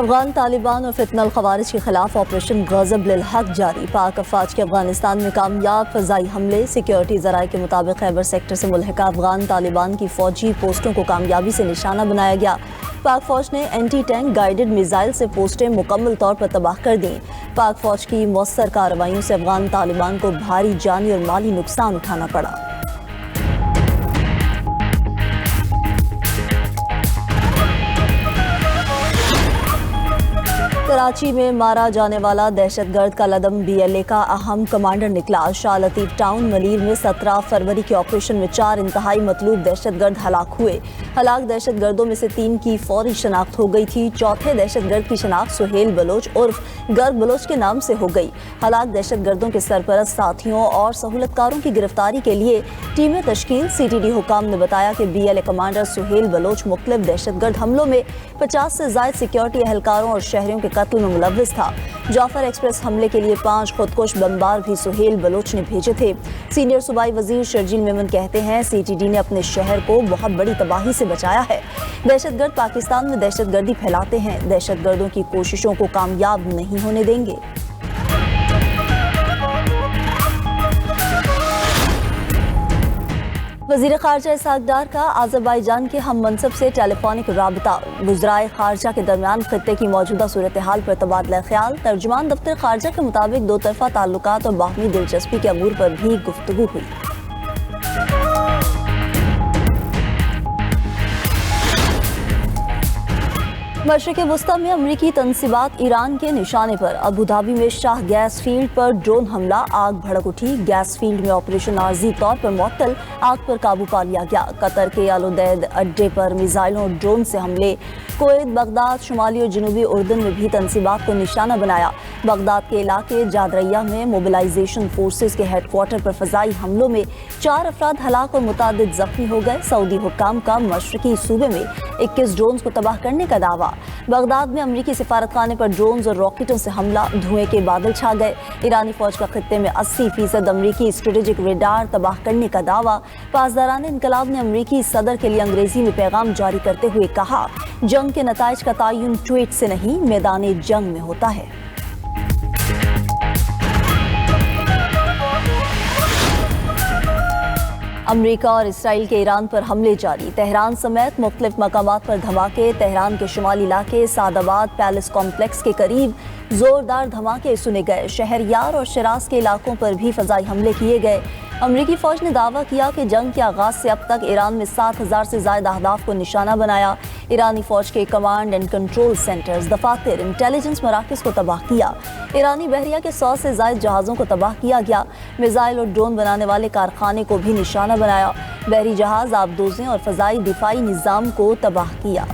افغان طالبان اور فتنہ الخوارج کے خلاف آپریشن غضب للحق جاری۔ پاک افواج کے افغانستان میں کامیاب فضائی حملے۔ سیکیورٹی ذرائع کے مطابق خیبر سیکٹر سے ملحقہ افغان طالبان کی فوجی پوسٹوں کو کامیابی سے نشانہ بنایا گیا۔ پاک فوج نے اینٹی ٹینک گائیڈڈ میزائل سے پوسٹیں مکمل طور پر تباہ کر دیں۔ پاک فوج کی مؤثر کارروائیوں سے افغان طالبان کو بھاری جانی اور مالی نقصان اٹھانا پڑا۔ کراچی میں مارا جانے والا دہشت گرد کا لدم BLA کا اہم کمانڈر نکلا۔ شاہ لطیف ٹاؤن منیر میں 17 فروری کے آپریشن میں 4 انتہائی مطلوب دہشت گرد ہلاک ہوئے۔ ہلاک دہشت گردوں میں سے 3 کی فوری شناخت ہو گئی تھی۔ چوتھے دہشت گرد کی شناخت سہیل بلوچ عرف گرگ بلوچ کے نام سے ہو گئی۔ ہلاک دہشت گردوں کے سرپرست ساتھیوں اور سہولت کاروں کی گرفتاری کے لیے ٹیمیں تشکیل۔ CTD حکام نے بتایا کہ BLA کمانڈر سہیل بلوچ مختلف دہشت گرد حملوں میں 50 سے زائد سیکیورٹی اہلکاروں اور شہریوں کے قتل میں ملوث تھا۔ جعفر ایکسپریس حملے کے لیے 5 خودکش بمبار بھی سہیل بلوچ نے بھیجے تھے۔ سینئر صوبائی وزیر شرجیل میمن کہتے ہیں CTD نے اپنے شہر کو بہت بڑی تباہی سے بچایا ہے۔ دہشت گرد پاکستان میں دہشت گردی پھیلاتے ہیں، دہشت گردوں کی کوششوں کو کامیاب نہیں ہونے دیں گے۔ وزیر خارجہ اسحاق ڈار کا آذربائیجان کے ہم منصب سے ٹیلی فونک رابطہ۔ وزرائے خارجہ کے درمیان خطے کی موجودہ صورتحال پر تبادلہ خیال۔ ترجمان دفتر خارجہ کے مطابق دو طرفہ تعلقات اور باہمی دلچسپی کے امور پر بھی گفتگو ہوئی۔ مشرق وسطی میں امریکی تنصیبات ایران کے نشانے پر۔ ابوظہبی میں شاہ گیس فیلڈ پر ڈرون حملہ، آگ بھڑک اٹھی۔ گیس فیلڈ میں آپریشن عارضی طور پر معطل، آگ پر قابو پا لیا گیا۔ قطر کے آل-اُدید اڈے پر میزائلوں اور ڈرون سے حملے۔ کویت، بغداد، شمالی اور جنوبی اردن میں بھی تنصیبات کو نشانہ بنایا۔ بغداد کے علاقے جادریہ میں موبلائزیشن فورسز کے ہیڈ کوارٹر پر فضائی حملوں میں 4 افراد ہلاک اور متعدد زخمی ہو گئے۔ سعودی حکام کا مشرقی صوبے میں 21 ڈرونز کو تباہ کرنے کا دعویٰ۔ بغداد میں امریکی سفارت خانے پر ڈرونز اور راکٹوں سے حملہ، دھوئیں کے بادل چھا گئے۔ ایرانی فوج کا خطے میں 80% امریکی اسٹریٹجک ریڈار تباہ کرنے کا دعویٰ۔ پاسداران انقلاب نے امریکی صدر کے لیے انگریزی میں پیغام جاری کرتے ہوئے کہا، جنگ کے نتائج کا تعین ٹویٹ سے نہیں، میدان جنگ میں ہوتا ہے۔ امریکہ اور اسرائیل کے ایران پر حملے جاری۔ تہران سمیت مختلف مقامات پر دھماکے۔ تہران کے شمالی علاقے سعد آباد پیلس کمپلیکس کے قریب زوردار دھماکے سنے گئے۔ شہریار اور شیراز کے علاقوں پر بھی فضائی حملے کیے گئے۔ امریکی فوج نے دعویٰ کیا کہ جنگ کے آغاز سے اب تک ایران میں 7000 سے زائد اہداف کو نشانہ بنایا۔ ایرانی فوج کے کمانڈ اینڈ کنٹرول سینٹرز، دفاتر، انٹیلیجنس مراکز کو تباہ کیا۔ ایرانی بحریہ کے 100 سے زائد جہازوں کو تباہ کیا گیا۔ میزائل اور ڈرون بنانے والے کارخانے کو بھی نشانہ بنایا۔ بحری جہاز، آبدوزیں اور فضائی دفاعی نظام کو تباہ کیا۔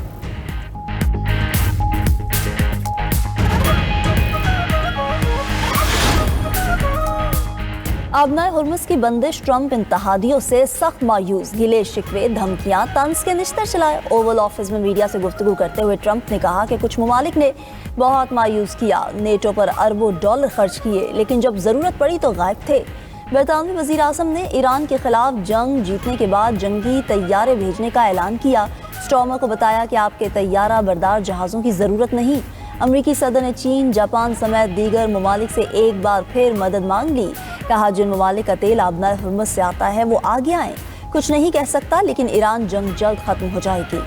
آبنائے ہرمز کی بندش، ٹرمپ اتحادیوں سے سخت مایوس۔ گلے شکوے، دھمکیاں، طنز کے نشتر چلائے۔ اوول آفس میں میڈیا سے گفتگو کرتے ہوئے ٹرمپ نے کہا کہ کچھ ممالک نے بہت مایوس کیا، نیٹو پر اربوں ڈالر خرچ کیے، لیکن جب ضرورت پڑی تو غائب تھے۔ برطانوی وزیر اعظم نے ایران کے خلاف جنگ جیتنے کے بعد جنگی طیارے بھیجنے کا اعلان کیا۔ سٹارمر کو بتایا کہ آپ کے طیارہ بردار جہازوں کی ضرورت نہیں۔ امریکی صدر نے چین، جاپان سمیت دیگر ممالک سے ایک بار پھر مدد مانگ لی۔ کہا، جن ممالک کا تیل آبنائے ہرمز سے آتا ہے وہ آگے آئیں۔ کچھ نہیں کہہ سکتا، لیکن ایران جنگ جلد ختم ہو جائے گی۔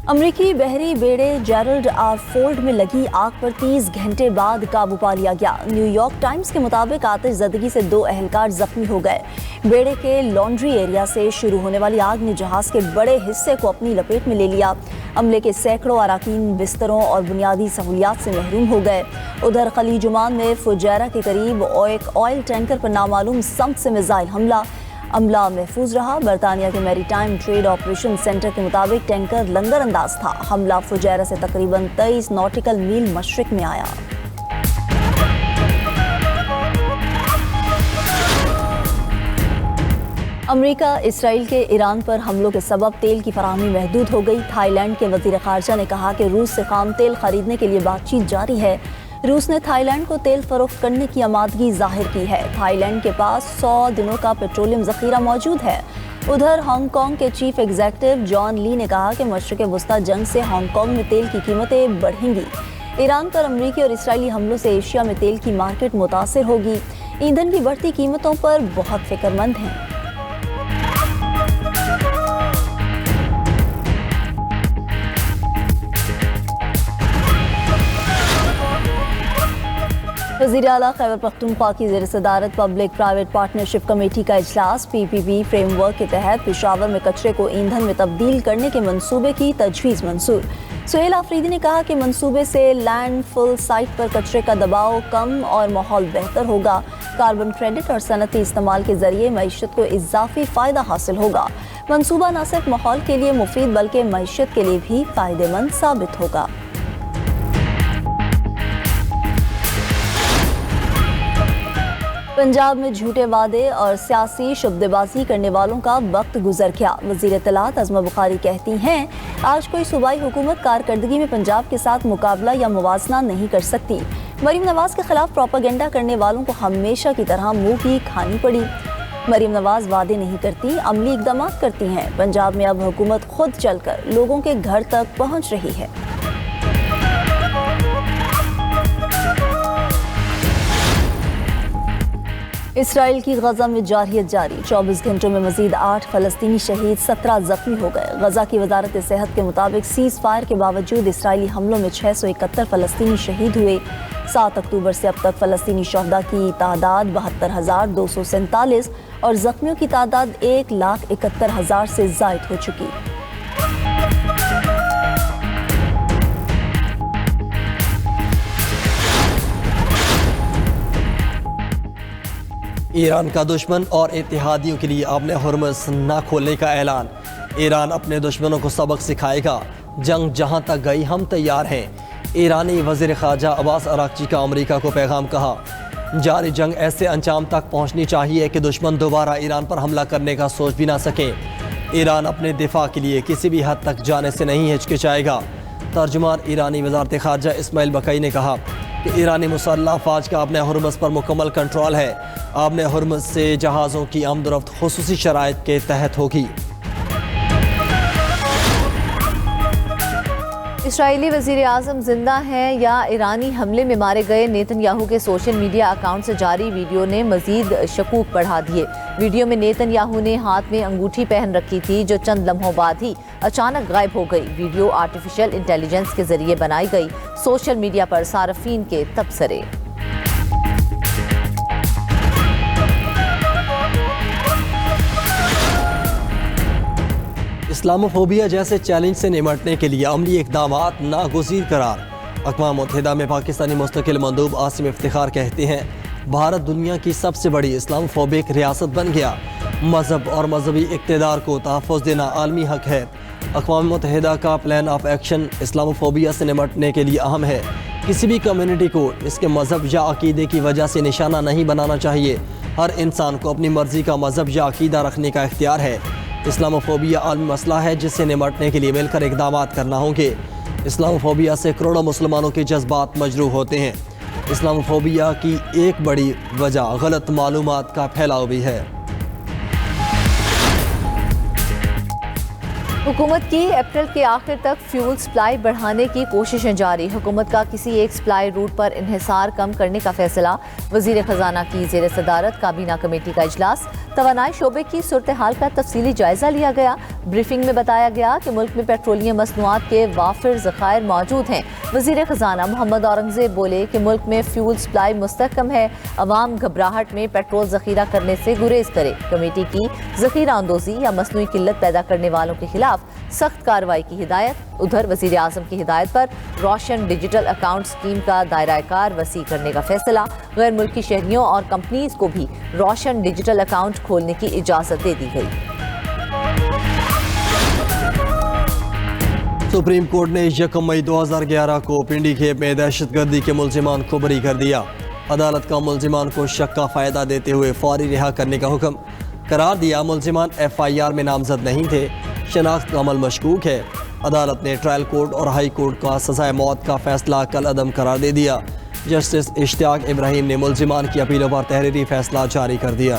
امریکی بحری بیڑے جیرلڈ آر فورڈ میں لگی آگ پر 30 گھنٹے بعد قابو پا لیا گیا۔ نیو یارک ٹائمز کے مطابق آتش زدگی سے 2 اہلکار زخمی ہو گئے۔ بیڑے کے لانڈری ایریا سے شروع ہونے والی آگ نے جہاز کے بڑے حصے کو اپنی لپیٹ میں لے لیا۔ عملے کے سینکڑوں اراکین بستروں اور بنیادی سہولیات سے محروم ہو گئے۔ ادھر خلیج عمان میں فجیرہ کے قریب ایک آئل ٹینکر پر نامعلوم سمت سے میزائل حملہ، عملہ محفوظ رہا۔ برطانیہ کے میری ٹائم ٹریڈ آپریشن سینٹر کے مطابق ٹینکر لنگر انداز تھا۔ حملہ فجیرہ سے تقریباً 23 ناٹیکل میل مشرق میں آیا۔ امریکہ اسرائیل کے ایران پر حملوں کے سبب تیل کی فراہمی محدود ہو گئی۔ تھائی لینڈ کے وزیر خارجہ نے کہا کہ روس سے خام تیل خریدنے کے لیے بات چیت جاری ہے۔ روس نے تھائی لینڈ کو تیل فروخت کرنے کی آمادگی ظاہر کی ہے۔ تھائی لینڈ کے پاس 100 دنوں کا پیٹرولیم ذخیرہ موجود ہے۔ उधर हांगकांग के चीफ एग्जीक्यूटिव जॉन ली ने कहा कि मशरिक़ वस्ता जंग से हांगकांग में तेल की कीमतें बढ़ेंगी। ईरान पर अमरीकी और इसराइली हमलों से एशिया में तेल की मार्केट मुतासिर होगी। ईंधन की बढ़ती कीमतों पर बहुत फिक्रमंद हैं। वज़ीर आला खैबर पख्तूनख्वा की ज़ेर सदारत पब्लिक प्राइवेट पार्टनरशिप कमेटी का इजलास PPP फ्रेमवर्क के तहत पेशावर में कचरे को ईंधन में तब्दील करने के मंसूबे की तजवीज़ मंजूर। सुहेल आफरीदी ने कहा कि मंसूबे से लैंडफिल साइट पर कचरे का दबाव कम और माहौल बेहतर होगा। कार्बन क्रेडिट और सनती इस्तेमाल के जरिए मईशत को इजाफी फ़ायदा हासिल होगा। मंसूबा न सिर्फ माहौल के लिए मुफीद बल्कि मईशत के लिए भी फ़ायदेमंद साबित होगा। पंजाब में झूठे वादे और सियासी शुब्देबाजी करने वालों का वक्त गुजर गया। वज़ीर इत्तलात अज़मा बुखारी कहती हैं, आज कोई सूबाई हुकूमत कारकर्दगी में पंजाब के साथ मुकाबला या मुवाजना नहीं कर सकती। मरीम नवाज के खिलाफ प्रोपेगेंडा करने वालों को हमेशा की तरह मुंह की खानी पड़ी। मरीम नवाज वादे नहीं करती, अमली इक़दाम करती हैं। पंजाब में अब हुकूमत खुद चलकर लोगों के घर तक पहुँच रही है। इसराइल की गजा में जारहियत जारी। 24 घंटों में मजीद 8 फ़लस्तीनी शहीद, 17 जख्मी हो गए। गजा की वजारत सेहत के मुताबिक सीज़ फायर के बावजूद इसराइली हमलों में 671 फ़लस्तीनी शहीद हुए। 7 अक्टूबर से अब तक फ़लस्तीनी शहदा की तादाद 72,247 और जख्मियों की तादाद 1,71,000 से ज़ायद हो चुकी। ईरान का दुश्मन और इत्तेहादियों के लिए अपने हुर्मुज़ न खोलने का ऐलान। ईरान अपने दुश्मनों को सबक सिखाएगा। जंग जहां तक गई हम तैयार हैं। ईरानी वज़ीर ख़ारजा अब्बास अराग़ची का अमेरिका को पैगाम। कहा, जारी जंग ऐसे अंजाम तक पहुंचनी चाहिए कि दुश्मन दोबारा ईरान पर हमला करने का सोच भी ना सके। ईरान अपने दिफा के लिए किसी भी हद तक जाने से नहीं हिचकिचाएगा। तर्जुमान ईरानी वज़ारत ख़ारजा इस्माइल बकई ने कहा कि ईरानी मुसल्लह अफ़वाज का अपने हुर्मुज़ पर मुकम्मल कंट्रोल है। अपने हुर्मुज़ से जहाज़ों की आमदोरफ्त खुसूसी शराइत के तहत होगी। इस्राएली वज़ीर आज़म जिंदा हैं या ईरानी हमले में मारे गए नेतन्याहू के सोशल मीडिया अकाउंट से जारी वीडियो ने मजीद शकूक बढ़ा दिए। वीडियो में नेतन्याहू ने हाथ में अंगूठी पहन रखी थी जो चंद लम्हों बाद ही अचानक गायब हो गई। वीडियो आर्टिफिशियल इंटेलिजेंस के जरिए बनाई गई। सोशल मीडिया पर सार्फिन के तबसरे। इस्लामोफोबिया जैसे चैलेंज से निमटने के लिए अमली इक़दामात नागुज़ीर करार। अक़वाम मुत्तहिदा में पाकिस्तानी मुस्तकिल मंदूब आसिम इफ्तिखार कहते हैं, भारत दुनिया की सबसे बड़ी इस्लामोफोबिक रियासत बन गया। मज़हब और मजहबी इक़्तिदार को तहफ़्फ़ुज़ देना आलमी हक़ है। अक़वाम मुत्तहिदा का प्लान ऑफ एक्शन इस्लामोफोबिया से निमटने के लिए अहम है। किसी भी कम्युनिटी को इसके मज़हब या अक़ीदे की वजह से निशाना नहीं बनाना चाहिए। हर इंसान को अपनी मर्ज़ी का मज़हब या अक़ीदा रखने का इख्तियार है। इस्लामोफोबिया आलमी मसला है जिससे निमटने के लिए मिलकर इक़दामात करना होंगे। इस्लामोफोबिया से करोड़ों मुसलमानों के जज्बात मजरूह होते हैं। इस्लामोफोबिया की एक बड़ी वजह गलत मालूमात का फैलाव भी है। हुकूमत की अप्रैल के आखिर तक फ्यूल सप्लाई बढ़ाने की कोशिशें जारी। हुकूमत का किसी एक सप्लाई रूट पर इन्हिसार कम करने का फैसला। वज़ीर ख़जाना की ज़ेर सदारत काबीना कमेटी का इजलास। तवानाई शोबे की सूरत हाल का तफसीली जायजा लिया गया। ब्रीफिंग में बताया गया कि मुल्क में पेट्रोलियम मसनूआत के वाफिर ज़खायर मौजूद हैं। वज़ीर ख़जाना मोहम्मद औरंगज़ेब बोले कि मुल्क में फ्यूल सप्लाई मुस्तहकम है। अवाम घबराहट में पेट्रोल ज़ख़ीरा करने से गुरेज करे। कमेटी की ज़ख़ीरा अंदोज़ी या मसनूई किल्लत पैदा करने वालों के खिलाफ सख्त कार्रवाई की हिदायत। उधर वज़ीर आज़म की हिदायत पर रोशन डिजिटल अकाउंट स्कीम का दायरा कार वसी करने का फैसला। गैर मुल्की शहरियों और कंपनीज को भी रोशन डिजिटल अकाउंट खोलने की इजाज़त दे दी गई। सुप्रीम कोर्ट ने 1 मई 2011 को पिंडी खेप में दहशतगर्दी के मुल्जिमान को बरी कर दिया। अदालत का मुल्जिमान को शक का फ़ायदा देते हुए फौरी रिहा करने का हुक्म करार दिया। मुल्जिमान FIR में नामजद नहीं थे। शनाख्त का अमल मशकूक है। अदालत ने ट्रायल कोर्ट और हाई कोर्ट का सज़ाए मौत का फैसला कल अदम करार दे दिया। जस्टिस इश्तियाक इब्राहिम ने मुल्जिमान की अपीलों पर तहरीरी फैसला जारी कर दिया।